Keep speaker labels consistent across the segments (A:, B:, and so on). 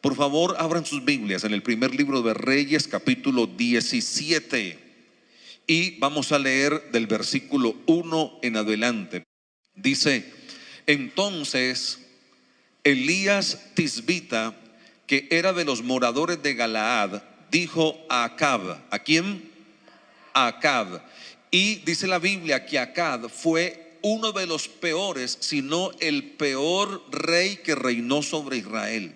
A: Por favor, abran sus Biblias en el primer libro de Reyes, capítulo 17. Y vamos a leer del versículo 1 en adelante. Dice: entonces Elías Tisbita, que era de los moradores de Galaad, dijo a Acab. ¿A quién? A Acab. Y dice la Biblia que Acab fue uno de los peores, si no el peor rey que reinó sobre Israel.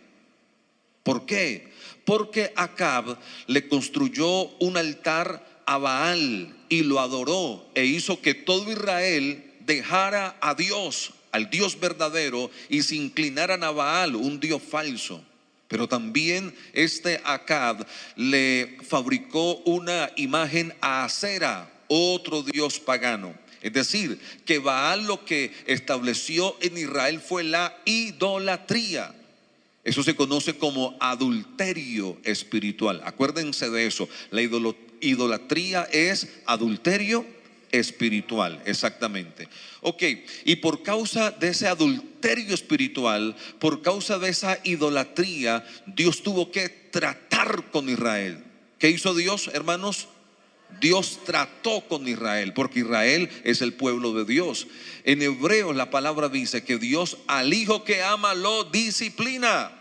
A: ¿Por qué? Porque Acab le construyó un altar a Baal y lo adoró, e hizo que todo Israel dejara a Dios, al Dios verdadero, y se inclinaran a Baal, un Dios falso. Pero también Acab le fabricó una imagen a Asera, otro dios pagano. Es decir, que Baal lo que estableció en Israel fue la idolatría. Eso se conoce como adulterio espiritual. Acuérdense de eso. La idolatría es adulterio espiritual, exactamente. Ok, y por causa de ese adulterio espiritual, por causa de esa idolatría, Dios tuvo que tratar con Israel. ¿Qué hizo Dios, hermanos? Dios trató con Israel, porque Israel es el pueblo de Dios. En Hebreos la palabra dice que Dios al hijo que ama lo disciplina.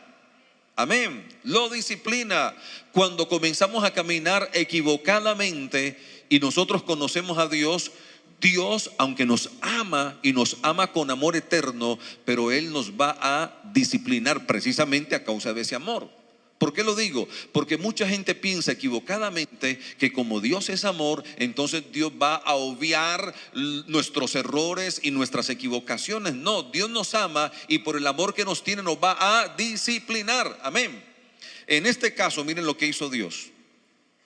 A: Amén, lo disciplina. Cuando comenzamos a caminar equivocadamente y nosotros conocemos a Dios, Dios, aunque nos ama y nos ama con amor eterno, pero Él nos va a disciplinar precisamente a causa de ese amor. ¿Por qué lo digo? Porque mucha gente piensa equivocadamente que como Dios es amor, entonces Dios va a obviar nuestros errores y nuestras equivocaciones. No, Dios nos ama y por el amor que nos tiene nos va a disciplinar. Amén. En este caso, miren lo que hizo Dios.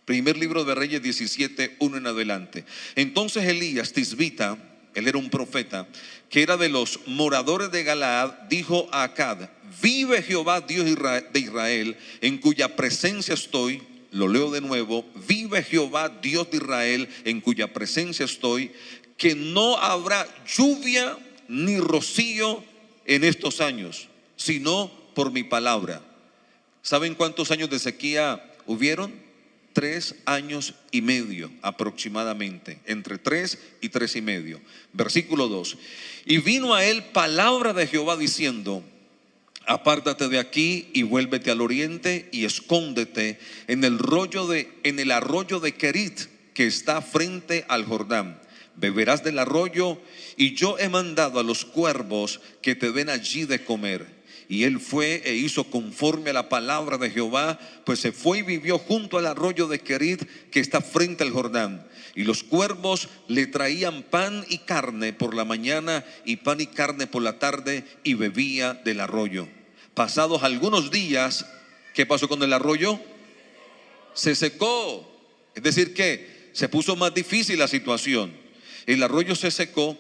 A: Primer libro de Reyes 17, 1 en adelante. Entonces Elías Tisbita, él era un profeta, que era de los moradores de Galaad, dijo a Acab: vive Jehová Dios de Israel, en cuya presencia estoy. Lo leo de nuevo: vive Jehová Dios de Israel, en cuya presencia estoy, que no habrá lluvia ni rocío en estos años, sino por mi palabra. ¿Saben cuántos años de sequía hubieron? 3 años y medio aproximadamente, entre 3 y 3 y medio. Versículo 2: y vino a él palabra de Jehová diciendo: apártate de aquí y vuélvete al oriente y escóndete en el arroyo de Kerit, que está frente al Jordán. Beberás del arroyo, y yo he mandado a los cuervos que te den allí de comer. Y él fue e hizo conforme a la palabra de Jehová, pues se fue y vivió junto al arroyo de Kerit, que está frente al Jordán. Y los cuervos le traían pan y carne por la mañana, y pan y carne por la tarde, y bebía del arroyo. Pasados algunos días, ¿qué pasó con el arroyo? Se secó. Es decir, que se puso más difícil la situación. El arroyo se secó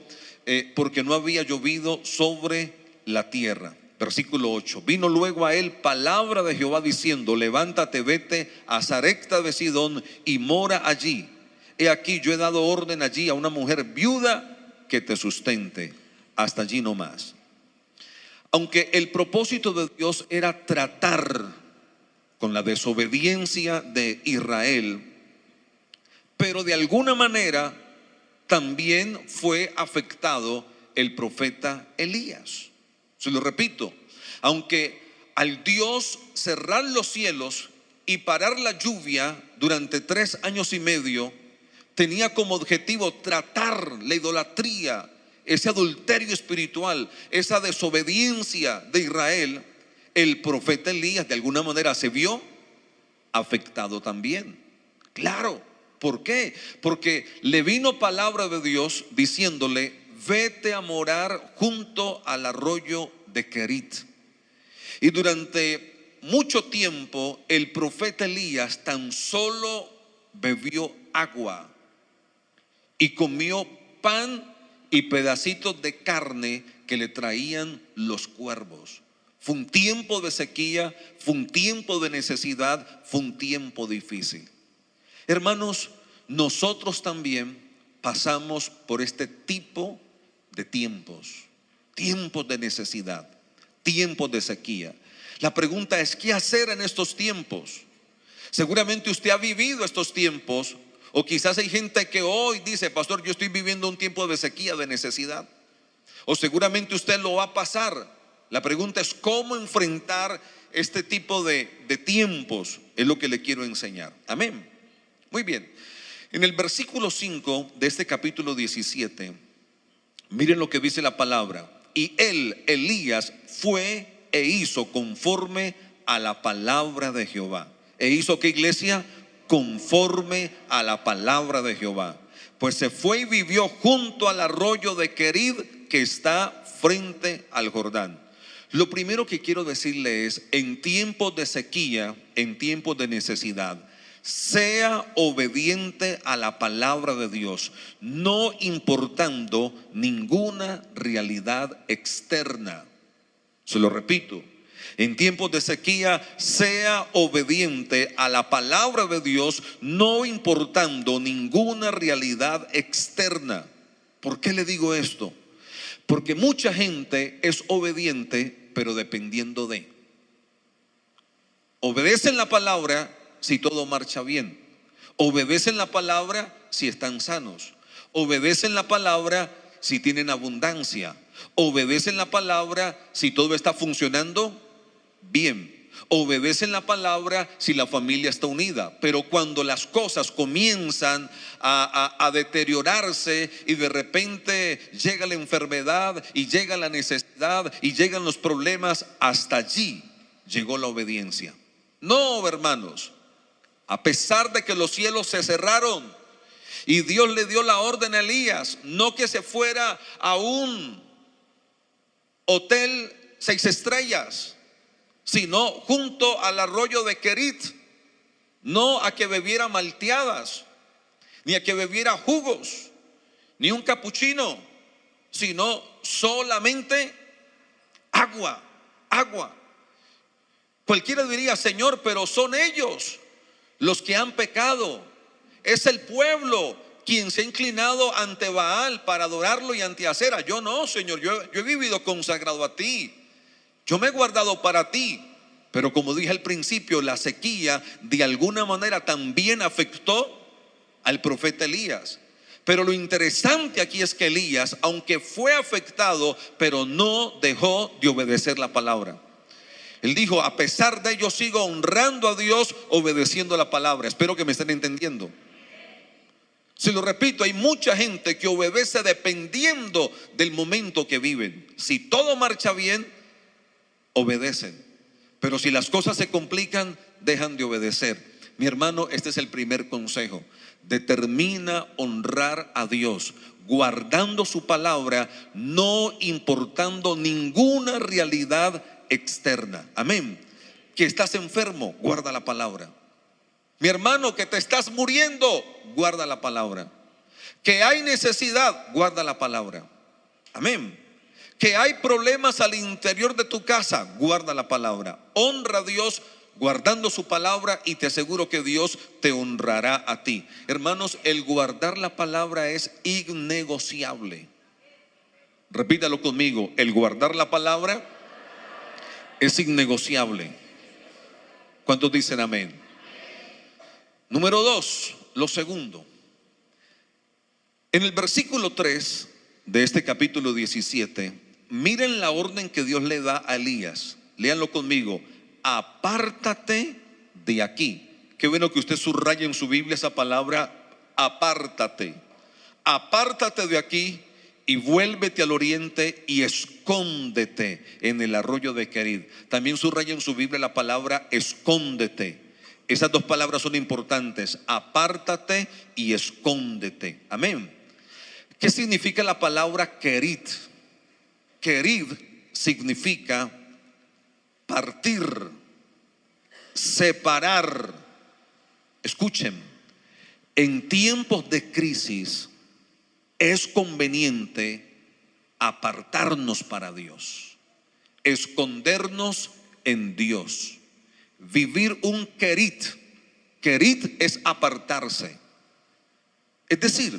A: porque no había llovido sobre la tierra. Versículo 8: vino luego a él palabra de Jehová diciendo: levántate, vete a Sarepta de Sidón y mora allí. He aquí, yo he dado orden allí a una mujer viuda que te sustente. Hasta allí no más. Aunque el propósito de Dios era tratar con la desobediencia de Israel, pero de alguna manera también fue afectado el profeta Elías. Se lo repito: aunque al Dios cerrar los cielos y parar la lluvia durante 3 años y medio, tenía como objetivo tratar la idolatría, ese adulterio espiritual, esa desobediencia de Israel, el profeta Elías de alguna manera se vio afectado también. Claro, ¿por qué? Porque le vino palabra de Dios diciéndole: vete a morar junto al arroyo de Kerit. Y durante mucho tiempo el profeta Elías tan solo bebió agua y comió pan y pedacitos de carne que le traían los cuervos. Fue un tiempo de sequía, fue un tiempo de necesidad, fue un tiempo difícil. Hermanos, nosotros también pasamos por este tipo de tiempos de necesidad, tiempos de sequía. La pregunta es, ¿qué hacer en estos tiempos? Seguramente usted ha vivido estos tiempos, o quizás hay gente que hoy dice: pastor, yo estoy viviendo un tiempo de sequía, de necesidad. O seguramente usted lo va a pasar. La pregunta es cómo enfrentar este tipo de tiempos. Es lo que le quiero enseñar. Amén. Muy bien. En el versículo 5 de este capítulo 17, miren lo que dice la palabra. Y él, Elías, fue e hizo conforme a la palabra de Jehová. ¿E hizo qué, iglesia? Conforme a la palabra de Jehová. Pues se fue y vivió junto al arroyo de Querid, que está frente al Jordán. Lo primero que quiero decirle es: en tiempos de sequía, en tiempos de necesidad, sea obediente a la palabra de Dios, no importando ninguna realidad externa. Se lo repito: en tiempos de sequía, sea obediente a la palabra de Dios, no importando ninguna realidad externa. ¿Por qué le digo esto? Porque mucha gente es obediente, pero dependiendo de. Obedecen la palabra si todo marcha bien. Obedecen la palabra si están sanos. Obedecen la palabra si tienen abundancia. Obedecen la palabra si todo está funcionando bien. Obedecen la palabra si la familia está unida. Pero cuando las cosas comienzan a deteriorarse, y de repente llega la enfermedad y llega la necesidad y llegan los problemas, hasta allí llegó la obediencia. No, hermanos, a pesar de que los cielos se cerraron y Dios le dio la orden a Elías, no que se fuera a un hotel 6 estrellas, sino junto al arroyo de Querit, no a que bebiera malteadas, ni a que bebiera jugos, ni un capuchino, sino solamente agua, agua. Cualquiera diría: Señor, pero son ellos los que han pecado. Es el pueblo quien se ha inclinado ante Baal para adorarlo y ante Acera. Yo no, Señor, yo he vivido consagrado a ti. Yo me he guardado para ti. Pero como dije al principio, la sequía de alguna manera también afectó al profeta Elías. Pero lo interesante aquí es que Elías, aunque fue afectado, pero no dejó de obedecer la palabra. Él dijo: a pesar de ello sigo honrando a Dios, obedeciendo la palabra. Espero que me estén entendiendo. Se lo repito, hay mucha gente que obedece dependiendo del momento que viven. Si todo marcha bien, obedecen. Pero si las cosas se complican, dejan de obedecer. Mi hermano, este es el primer consejo. Determina honrar a Dios, guardando su palabra, no importando ninguna realidad externa. Amén. Que estás enfermo, guarda la palabra. Mi hermano, que te estás muriendo, guarda la palabra. Que hay necesidad, guarda la palabra. Amén. Que hay problemas al interior de tu casa, guarda la palabra. Honra a Dios guardando su palabra, y te aseguro que Dios te honrará a ti. Hermanos, el guardar la palabra es innegociable. Repítalo conmigo: el guardar la palabra es innegociable. ¿Cuántos dicen amén? Número 2, lo segundo. En el versículo 3 de este capítulo 17, miren la orden que Dios le da a Elías. Léanlo conmigo: apártate de aquí. Qué bueno que usted subraye en su Biblia esa palabra: apártate. Apártate de aquí y vuélvete al oriente y escóndete en el arroyo de Querid. También subraya en su Biblia la palabra escóndete. Esas dos palabras son importantes: apártate y escóndete. Amén. ¿Qué significa la palabra Querid? Querid significa partir, separar. Escuchen, en tiempos de crisis es conveniente apartarnos para Dios, escondernos en Dios, vivir un querit. Querit es apartarse. Es decir,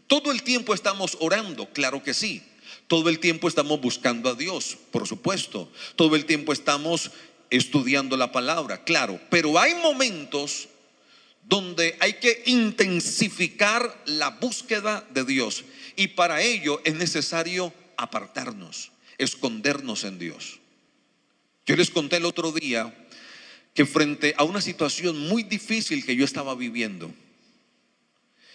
A: todo el tiempo estamos orando, claro que sí. Todo el tiempo estamos buscando a Dios, por supuesto. Todo el tiempo estamos estudiando la palabra, claro, pero hay momentos donde hay que intensificar la búsqueda de Dios, y para ello es necesario apartarnos, escondernos en Dios. Yo les conté el otro día que frente a una situación muy difícil que yo estaba viviendo,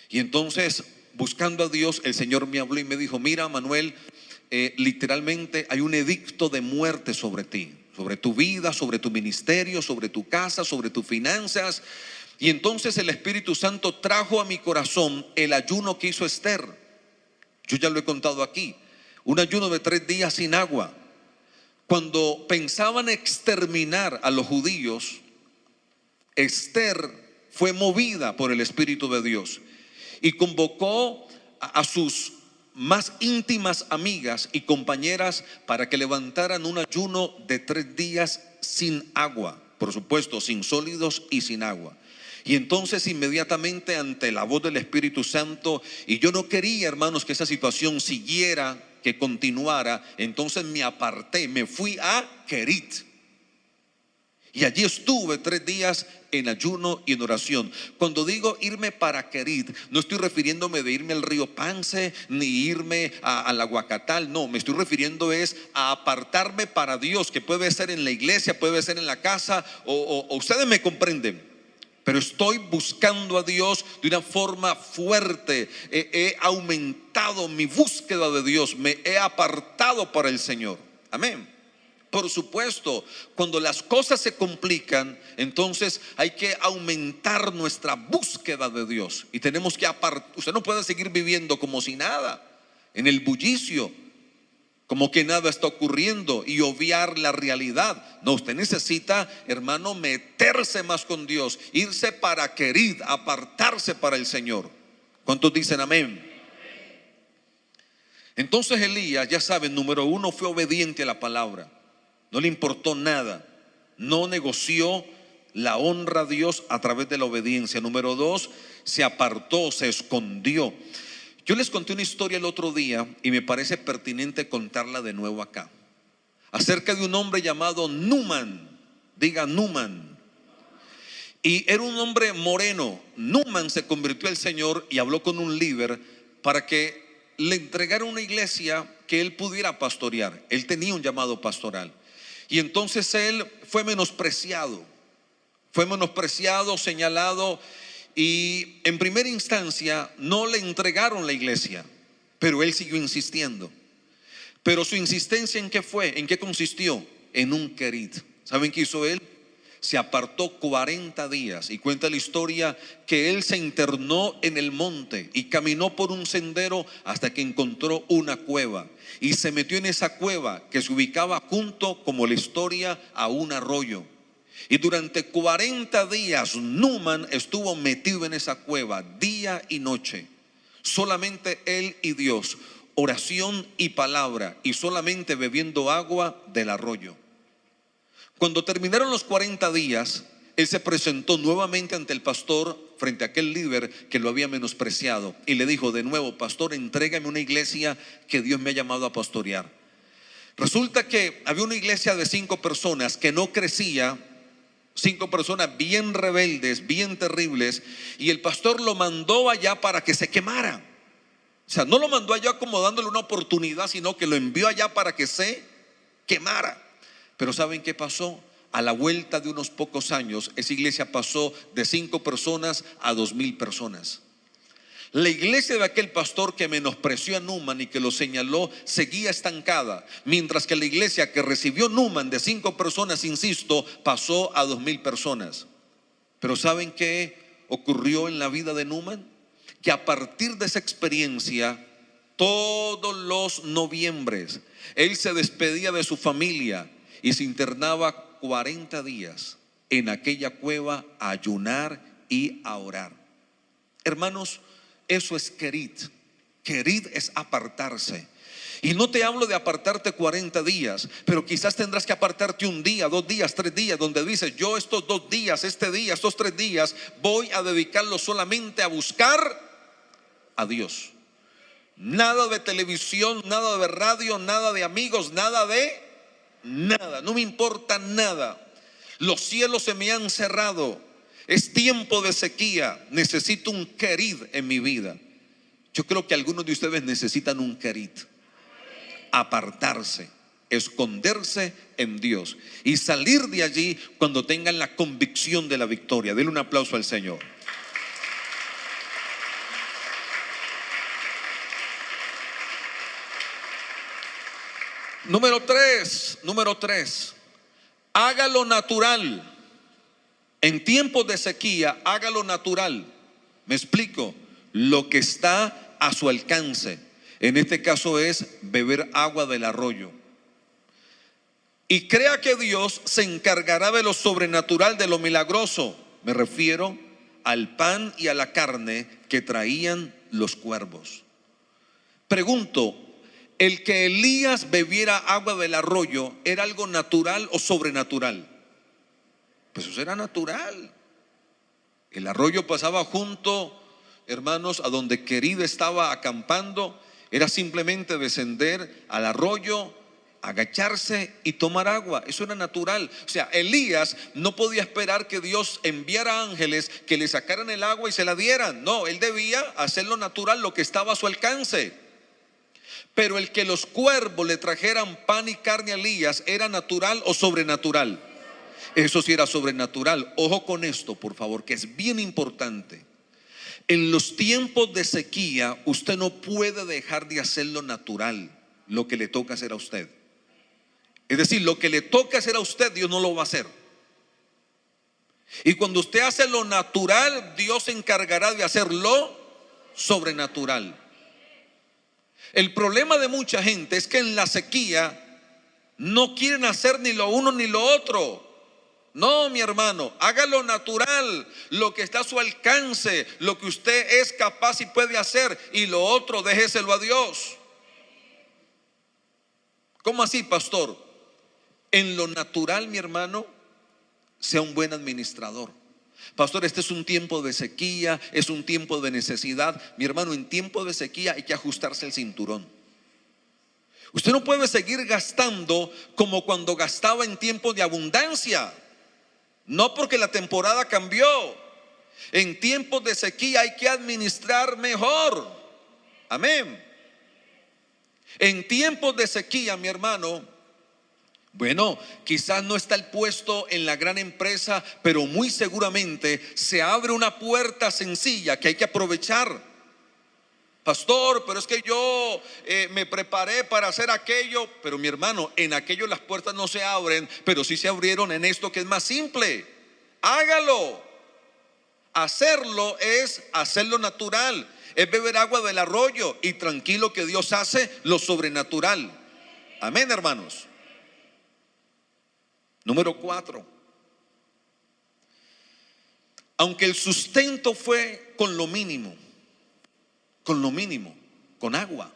A: y entonces buscando a Dios, el Señor me habló y me dijo: mira, Manuel, literalmente hay un edicto de muerte sobre ti, sobre tu vida, sobre tu ministerio, sobre tu casa, sobre tus finanzas. Y entonces el Espíritu Santo trajo a mi corazón el ayuno que hizo Esther. Yo ya lo he contado aquí, un ayuno de 3 días sin agua. Cuando pensaban exterminar a los judíos, Esther fue movida por el Espíritu de Dios y convocó a sus más íntimas amigas y compañeras para que levantaran un ayuno de 3 días sin agua, por supuesto, sin sólidos y sin agua. Y entonces inmediatamente, ante la voz del Espíritu Santo, y yo no quería, hermanos, que esa situación siguiera, que continuara, entonces me aparté, me fui a Kerit. Y allí estuve 3 días en ayuno y en oración. Cuando digo irme para Kerit, no estoy refiriéndome de irme al río Pance, ni irme al Aguacatal. No, me estoy refiriendo es a apartarme para Dios, que puede ser en la iglesia, puede ser en la casa, o ustedes me comprenden. Pero estoy buscando a Dios de una forma fuerte. He aumentado mi búsqueda de Dios, me he apartado para el Señor. Amén. Por supuesto, cuando las cosas se complican, entonces hay que aumentar nuestra búsqueda de Dios. Y tenemos que apartar. Usted no puede seguir viviendo como si nada, en el bullicio, como que nada está ocurriendo, y obviar la realidad. No, usted necesita, hermano, meterse más con Dios, irse para Kerit, apartarse para el Señor. ¿Cuántos dicen amén? Entonces Elías, ya saben, número 1, fue obediente a la palabra. No le importó nada, no negoció la honra a Dios a través de la obediencia. Número 2, se apartó, se escondió. Yo les conté una historia el otro día y me parece pertinente contarla de nuevo acá, acerca de un hombre llamado Numan. Diga Numan. Y era un hombre moreno. Numan se convirtió al Señor y habló con un líder para que le entregara una iglesia que él pudiera pastorear. Él tenía un llamado pastoral. Y entonces él fue menospreciado, señalado, y en primera instancia no le entregaron la iglesia, pero él siguió insistiendo. Pero su insistencia, ¿en qué fue? ¿En qué consistió? En un Kerit. ¿Saben qué hizo él? Se apartó 40 días, y cuenta la historia que él se internó en el monte y caminó por un sendero hasta que encontró una cueva, y se metió en esa cueva que se ubicaba junto, como la historia, a un arroyo. Y durante 40 días Numan estuvo metido en esa cueva día y noche, solamente él y Dios, oración y palabra, y solamente bebiendo agua del arroyo. Cuando terminaron los 40 días, él se presentó nuevamente ante el pastor, frente a aquel líder que lo había menospreciado, y le dijo de nuevo: pastor, entrégame una iglesia que Dios me ha llamado a pastorear. Resulta que había una iglesia de 5 personas que no crecía, 5 personas bien rebeldes, bien terribles, y el pastor lo mandó allá para que se quemara. O sea, no lo mandó allá como dándole una oportunidad, sino que lo envió allá para que se quemara. Pero ¿saben qué pasó? A la vuelta de unos pocos años, esa iglesia pasó de 5 personas a 2,000 personas. La iglesia de aquel pastor que menospreció a Numan y que lo señaló seguía estancada, mientras que la iglesia que recibió Numan, de 5 personas, insisto, pasó a 2,000 personas. Pero ¿saben qué ocurrió en la vida de Numan? Que a partir de esa experiencia, todos los noviembres, él se despedía de su familia y se internaba 40 días en aquella cueva a ayunar y a orar. Hermanos, eso es Kerit. Kerit es apartarse. Y no te hablo de apartarte 40 días, pero quizás tendrás que apartarte 1 día, 2 días, 3 días, donde dices: yo estos 2 días, este día, estos 3 días voy a dedicarlo solamente a buscar a Dios. Nada de televisión, nada de radio, nada de amigos, nada, no me importa nada. Los cielos se me han cerrado. Es tiempo de sequía. Necesito un querid en mi vida. Yo creo que algunos de ustedes necesitan un querid. Apartarse, esconderse en Dios y salir de allí cuando tengan la convicción de la victoria. Denle un aplauso al Señor. Número tres, hágalo natural. En tiempos de sequía, hágalo natural. Me explico. Lo que está a su alcance. En este caso es beber agua del arroyo. Y crea que Dios se encargará de lo sobrenatural, de lo milagroso. Me refiero al pan y a la carne que traían los cuervos. Pregunto, ¿el que Elías bebiera agua del arroyo era algo natural o sobrenatural? Pues eso era natural. El arroyo pasaba junto, hermanos, a donde Querida estaba acampando. Era simplemente descender al arroyo, agacharse y tomar agua. Eso era natural. O sea, Elías no podía esperar que Dios enviara ángeles que le sacaran el agua y se la dieran. No, él debía hacer lo natural, lo que estaba a su alcance. Pero el que los cuervos le trajeran pan y carne a Elías, ¿era natural o sobrenatural? Eso sí era sobrenatural. Ojo con esto, por favor, que es bien importante. En los tiempos de sequía, usted no puede dejar de hacer lo natural, lo que le toca hacer a usted. Es decir, lo que le toca hacer a usted, Dios no lo va a hacer. Y cuando usted hace lo natural, Dios se encargará de hacer lo sobrenatural. El problema de mucha gente es que en la sequía no quieren hacer ni lo uno ni lo otro. No, mi hermano, haga lo natural, lo que está a su alcance, lo que usted es capaz y puede hacer, y lo otro déjeselo a Dios. ¿Cómo así, pastor? En lo natural, mi hermano, sea un buen administrador. Pastor, este es un tiempo de sequía, es un tiempo de necesidad. Mi hermano, en tiempo de sequía hay que ajustarse el cinturón. Usted no puede seguir gastando como cuando gastaba en tiempos de abundancia. No, porque la temporada cambió. En tiempos de sequía hay que administrar mejor. Amén. En tiempos de sequía, mi hermano, bueno, quizás no está el puesto en la gran empresa, pero muy seguramente se abre una puerta sencilla que hay que aprovechar. Pastor, pero es que yo me preparé para hacer aquello. Pero mi hermano, en aquello las puertas no se abren, pero sí se abrieron en esto que es más simple. Hágalo. Hacerlo es hacerlo natural. Es beber agua del arroyo y tranquilo que Dios hace lo sobrenatural. Amén, hermanos. Número 4. Aunque el sustento fue con lo mínimo, con agua.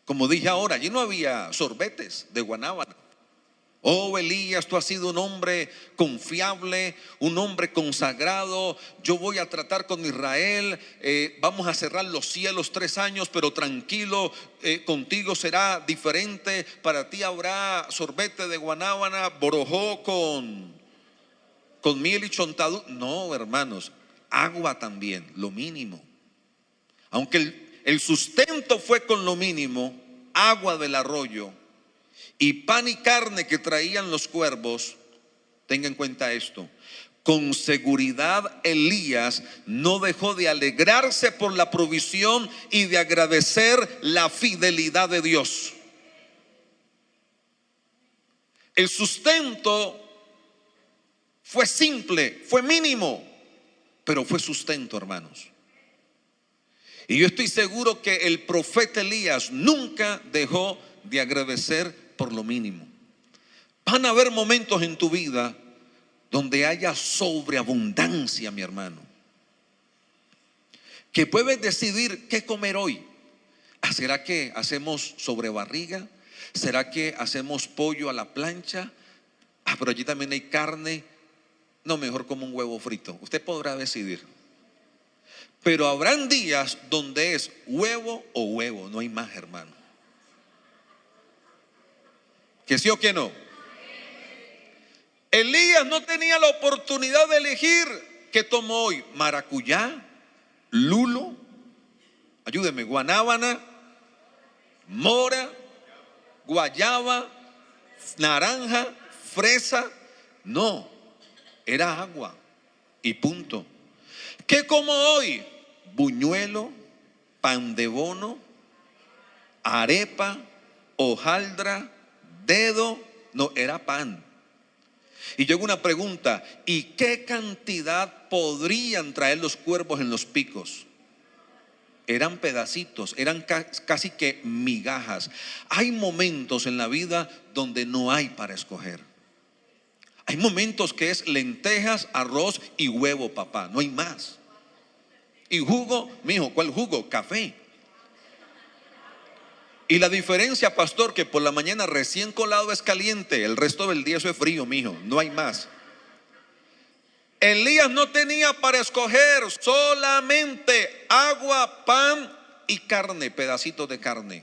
A: Como dije ahora, allí no había sorbetes de guanábana. Oh, Elías, tú has sido un hombre confiable, un hombre consagrado. Yo voy a tratar con Israel. Vamos a cerrar los cielos 3 años, pero tranquilo, contigo será diferente. Para ti habrá sorbete de guanábana, borojó con miel y chontaduro. No, hermanos, agua también, lo mínimo. Aunque el sustento fue con lo mínimo, agua del arroyo y pan y carne que traían los cuervos, tenga en cuenta esto. Con seguridad Elías no dejó de alegrarse por la provisión y de agradecer la fidelidad de Dios. El sustento fue simple, fue mínimo, pero fue sustento, hermanos. Y yo estoy seguro que el profeta Elías nunca dejó de agradecer por lo mínimo. Van a haber momentos en tu vida donde haya sobreabundancia, mi hermano, que puedes decidir qué comer hoy. ¿Será que hacemos sobrebarriga? ¿Será que hacemos pollo a la plancha? Pero allí también hay carne. No, mejor como un huevo frito. Usted podrá decidir. Pero habrán días donde es huevo o huevo, no hay más, hermano. ¿Que sí o que no? Elías no tenía la oportunidad de elegir. ¿Qué tomó hoy? Maracuyá, lulo, ayúdeme, guanábana, mora, guayaba, naranja, fresa. No, era agua y punto. ¿Qué como hoy? Buñuelo, pan de bono, arepa, hojaldra, dedo. No, era pan. Y yo hago una pregunta: ¿y qué cantidad podrían traer los cuervos en los picos? Eran pedacitos, eran casi que migajas. Hay momentos en la vida donde no hay para escoger. Hay momentos que es lentejas, arroz y huevo, papá, no hay más. Y jugo, mijo, ¿cuál jugo? Café. Y la diferencia, pastor, que por la mañana recién colado es caliente, el resto del día eso es frío, mijo, no hay más. Elías no tenía para escoger, solamente agua, pan y carne, pedacitos de carne.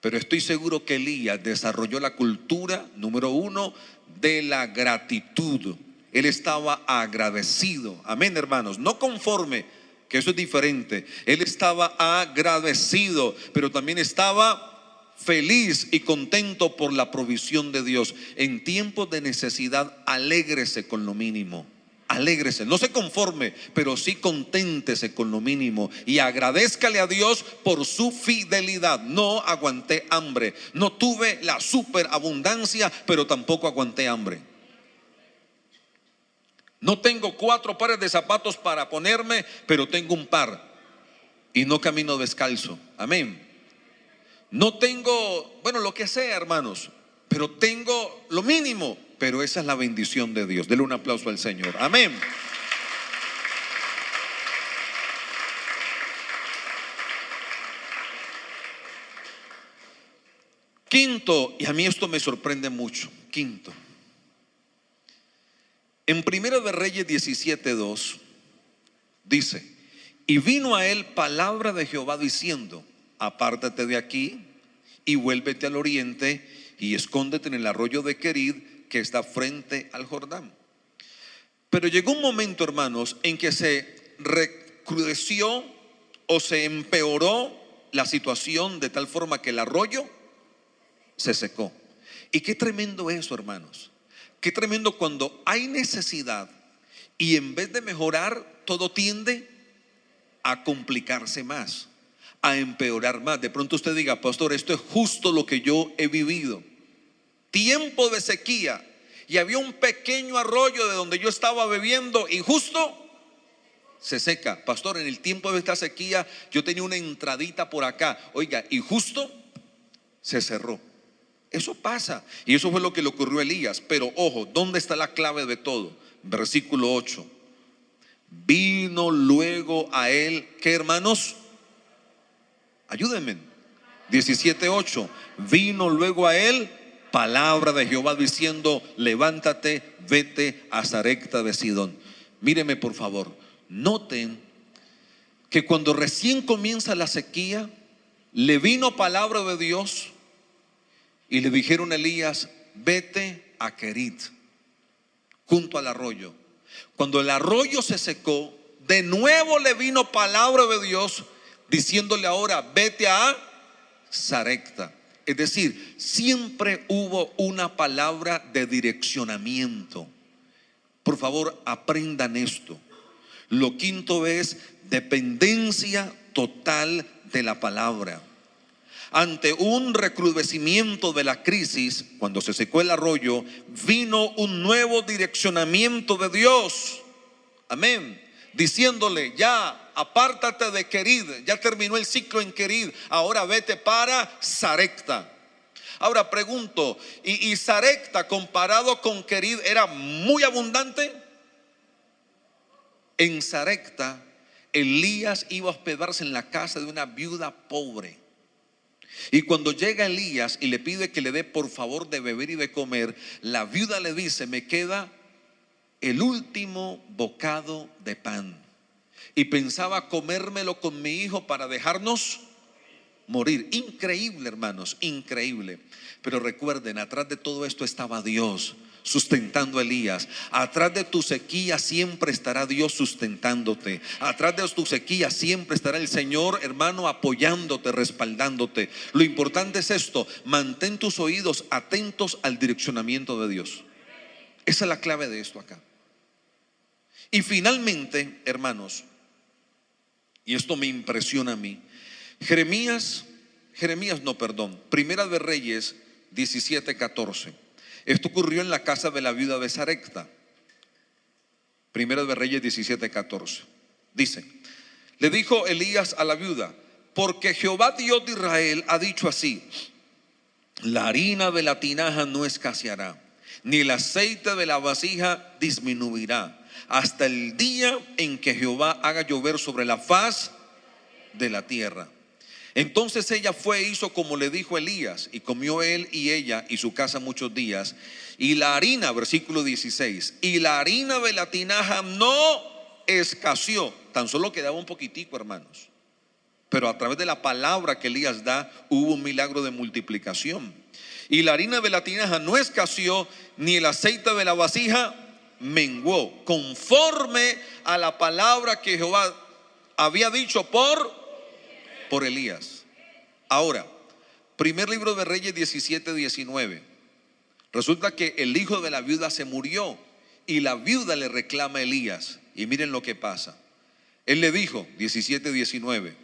A: Pero estoy seguro que Elías desarrolló la cultura, número uno, de la gratitud. Él estaba agradecido, amén, hermanos, no conforme, que eso es diferente. Él estaba agradecido, pero también estaba feliz y contento por la provisión de Dios. En tiempos de necesidad, alégrese con lo mínimo. Alégrese, no se conforme, pero sí conténtese con lo mínimo y agradézcale a Dios por su fidelidad. No aguanté hambre, no tuve la superabundancia, pero tampoco aguanté hambre. No tengo 4 pares de zapatos para ponerme, pero tengo un par y no camino descalzo. Amén. No tengo, bueno, lo que sea, hermanos, pero tengo lo mínimo. Pero esa es la bendición de Dios. Dele un aplauso al Señor. Amén. Quinto, y a mí esto me sorprende mucho. Quinto, en Primero de Reyes 17:2 dice: y vino a él palabra de Jehová diciendo: apártate de aquí y vuélvete al oriente y escóndete en el arroyo de Querid, que está frente al Jordán. Pero llegó un momento, hermanos, en que se recrudeció o se empeoró la situación de tal forma que el arroyo se secó. Y qué tremendo eso, hermanos. Qué tremendo cuando hay necesidad y en vez de mejorar, todo tiende a complicarse más, a empeorar más. De pronto usted diga: pastor, esto es justo lo que yo he vivido. Tiempo de sequía, y había un pequeño arroyo de donde yo estaba bebiendo y justo se seca. Pastor, en el tiempo de esta sequía yo tenía una entradita por acá, oiga, y justo se cerró. Eso pasa, y eso fue lo que le ocurrió a Elías. Pero ojo, ¿dónde está la clave de todo? Versículo 8: vino luego a él, ¿qué, hermanos? Ayúdenme. 17:8: vino luego a él palabra de Jehová diciendo: levántate, vete a Sarepta de Sidón. Míreme por favor, noten que cuando recién comienza la sequía, le vino palabra de Dios y le dijeron a Elías: vete a Querit, junto al arroyo. Cuando el arroyo se secó, de nuevo le vino palabra de Dios diciéndole ahora: vete a Sarepta. Es decir, siempre hubo una palabra de direccionamiento. Por favor, aprendan esto. Lo quinto es dependencia total de la palabra. Ante un recrudecimiento de la crisis, cuando se secó el arroyo, vino un nuevo direccionamiento de Dios. Amén. Diciéndole: ya apártate de Querid, ya terminó el ciclo en Querid, ahora vete para Sarepta. Ahora pregunto, ¿y Sarepta comparado con Querid era muy abundante? En Sarepta, Elías iba a hospedarse en la casa de una viuda pobre. Y cuando llega Elías y le pide que le dé por favor de beber y de comer, la viuda le dice: me queda el último bocado de pan y pensaba comérmelo con mi hijo para dejarnos morir. Increíble, hermanos, increíble. Pero recuerden, atrás de todo esto estaba Dios. sustentando a Elías. Atrás de tu sequía siempre estará Dios sustentándote. Atrás de tu sequía siempre estará el Señor, hermano, apoyándote, respaldándote. Lo importante es esto: mantén tus oídos atentos al direccionamiento de Dios. Esa es la clave de esto acá. Y finalmente, hermanos, y esto me impresiona a mí, Primera de Reyes 17:14. Esto ocurrió en la casa de la viuda de Sarepta. Primera de Reyes 17:14. Dice: le dijo Elías a la viuda: porque Jehová Dios de Israel ha dicho así: la harina de la tinaja no escaseará, ni el aceite de la vasija disminuirá, hasta el día en que Jehová haga llover sobre la faz de la tierra. Entonces ella fue e hizo como le dijo Elías, y comió él y ella y su casa muchos días. Y la harina, versículo 16, y la harina de la tinaja no escaseó. Tan solo quedaba un poquitico, hermanos, pero a través de la palabra que Elías da, hubo un milagro de multiplicación. Y la harina de la tinaja no escaseó, ni el aceite de la vasija menguó, conforme a la palabra que Jehová había dicho por Elías. Ahora, primer libro de Reyes 17:19. Resulta que el hijo de la viuda se murió y la viuda le reclama a Elías. Y miren lo que pasa. Él le dijo, 17:19,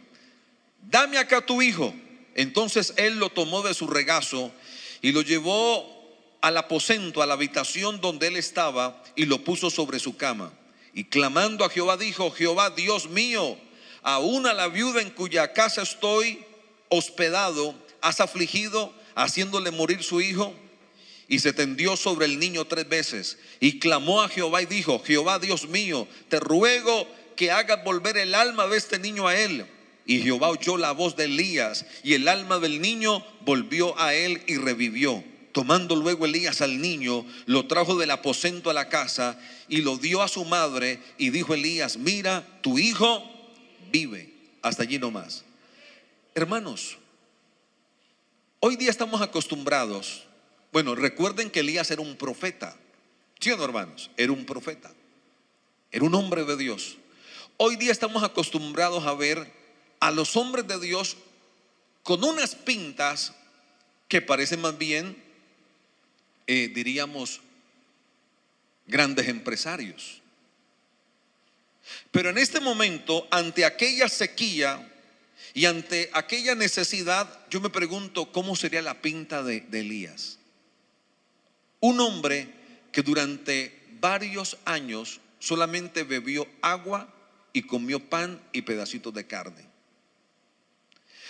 A: dame acá tu hijo. Entonces él lo tomó de su regazo y lo llevó al aposento, a la habitación donde él estaba, y lo puso sobre su cama. Y clamando a Jehová dijo: Jehová Dios mío, aún a la viuda en cuya casa estoy hospedado has afligido, haciéndole morir su hijo. Y se tendió sobre el niño 3 veces y clamó a Jehová y dijo: Jehová Dios mío, te ruego que hagas volver el alma de este niño a él. Y Jehová oyó la voz de Elías, y el alma del niño volvió a él y revivió. Tomando luego Elías al niño, lo trajo del aposento a la casa y lo dio a su madre. Y dijo Elías: mira, tu hijo vive. Hasta allí nomás. Hermanos, hoy día estamos acostumbrados. Bueno, recuerden que Elías era un profeta. ¿Sí o no, hermanos? Era un profeta, era un hombre de Dios. Hoy día estamos acostumbrados a ver a los hombres de Dios con unas pintas que parecen más bien, diríamos, grandes empresarios. Pero en este momento, ante aquella sequía y ante aquella necesidad, yo me pregunto cómo sería la pinta de Elías. Un hombre que durante varios años solamente bebió agua y comió pan y pedacitos de carne.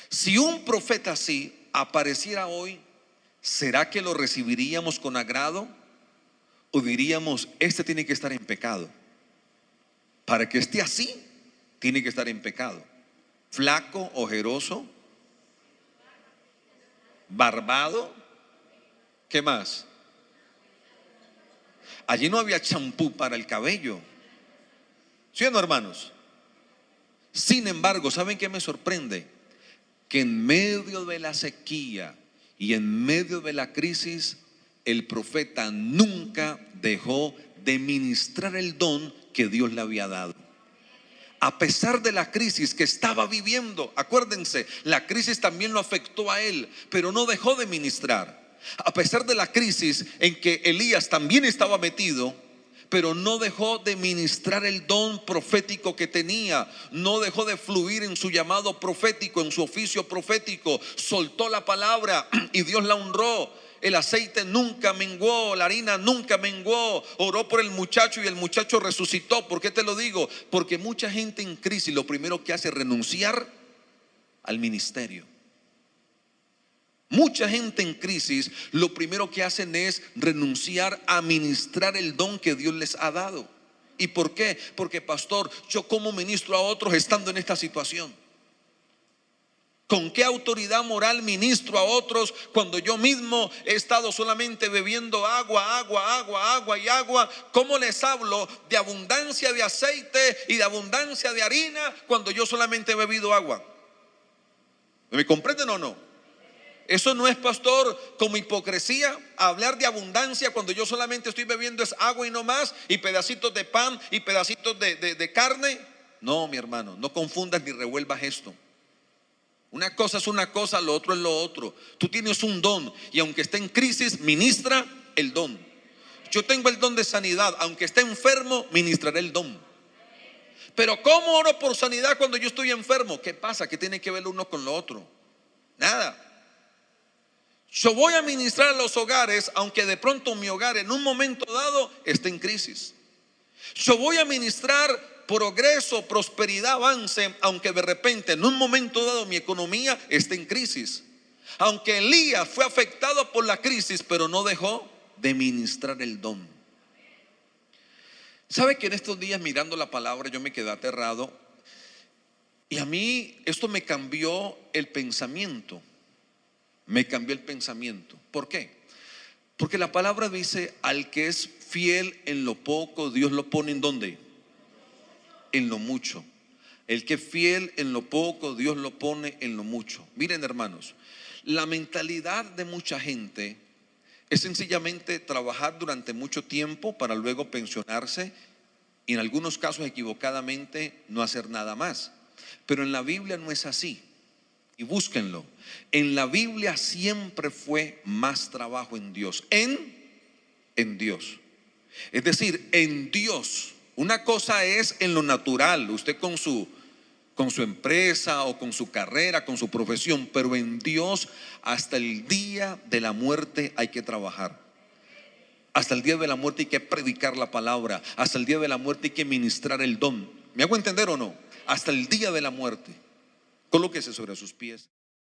A: Si un profeta así apareciera hoy, ¿será que lo recibiríamos con agrado? ¿O diríamos: este tiene que estar en pecado? Para que esté así, tiene que estar en pecado. Flaco, ojeroso, barbado. ¿Qué más? Allí no había champú para el cabello. ¿Sí o no, hermanos? Sin embargo, ¿saben qué me sorprende? Que en medio de la sequía y en medio de la crisis, el profeta nunca dejó de ministrar el don que Dios le había dado. A pesar de la crisis que estaba viviendo, acuérdense, la crisis también lo afectó a él, pero no dejó de ministrar. A pesar de la crisis en que Elías también estaba metido, pero no dejó de ministrar el don profético que tenía. No dejó de fluir en su llamado profético, en su oficio profético. Soltó la palabra y Dios la honró. El aceite nunca menguó, la harina nunca menguó. Oró por el muchacho y el muchacho resucitó. ¿Por qué te lo digo? Porque mucha gente en crisis lo primero que hace es renunciar al ministerio. Mucha gente en crisis lo primero que hacen es renunciar a ministrar el don que Dios les ha dado. ¿Y por qué? Porque, pastor, yo cómo ministro a otros estando en esta situación. ¿Con qué autoridad moral ministro a otros cuando yo mismo he estado solamente bebiendo agua y agua? ¿Cómo les hablo de abundancia de aceite y de abundancia de harina cuando yo solamente he bebido agua? ¿Me comprenden o no? Eso no es, pastor, como hipocresía, hablar de abundancia cuando yo solamente estoy bebiendo es agua y no más, y pedacitos de pan y pedacitos de carne. No, mi hermano, no confundas ni revuelvas esto. Una cosa es una cosa, lo otro es lo otro. Tú tienes un don y aunque esté en crisis, ministra el don. Yo tengo el don de sanidad, aunque esté enfermo, ministraré el don. Pero ¿cómo oro por sanidad cuando yo estoy enfermo? ¿Qué pasa? ¿Qué tiene que ver uno con lo otro? Nada. Yo voy a ministrar a los hogares, aunque de pronto mi hogar en un momento dado esté en crisis. Yo voy a ministrar progreso, prosperidad, avance, aunque de repente en un momento dado mi economía esté en crisis. Aunque Elías fue afectado por la crisis, pero no dejó de ministrar el don. ¿Sabe que en estos días mirando la palabra yo me quedé aterrado? Y a mí esto me cambió el pensamiento. Me cambió el pensamiento. ¿Por qué? Porque la palabra dice: al que es fiel en lo poco, Dios lo pone ¿en dónde? En lo mucho. El que es fiel en lo poco, Dios lo pone en lo mucho. Miren, hermanos, la mentalidad de mucha gente es sencillamente trabajar durante mucho tiempo para luego pensionarse y en algunos casos equivocadamente no hacer nada más. Pero en la Biblia no es así. Y búsquenlo. En la Biblia siempre fue más trabajo en Dios. En Dios. Es decir, en Dios. Una cosa es en lo natural, usted con su empresa o con su carrera, con su profesión, pero en Dios hasta el día de la muerte hay que trabajar. Hasta el día de la muerte hay que predicar la palabra. Hasta el día de la muerte hay que ministrar el don. ¿Me hago entender o no? Hasta el día de la muerte. Colóquese sobre sus pies.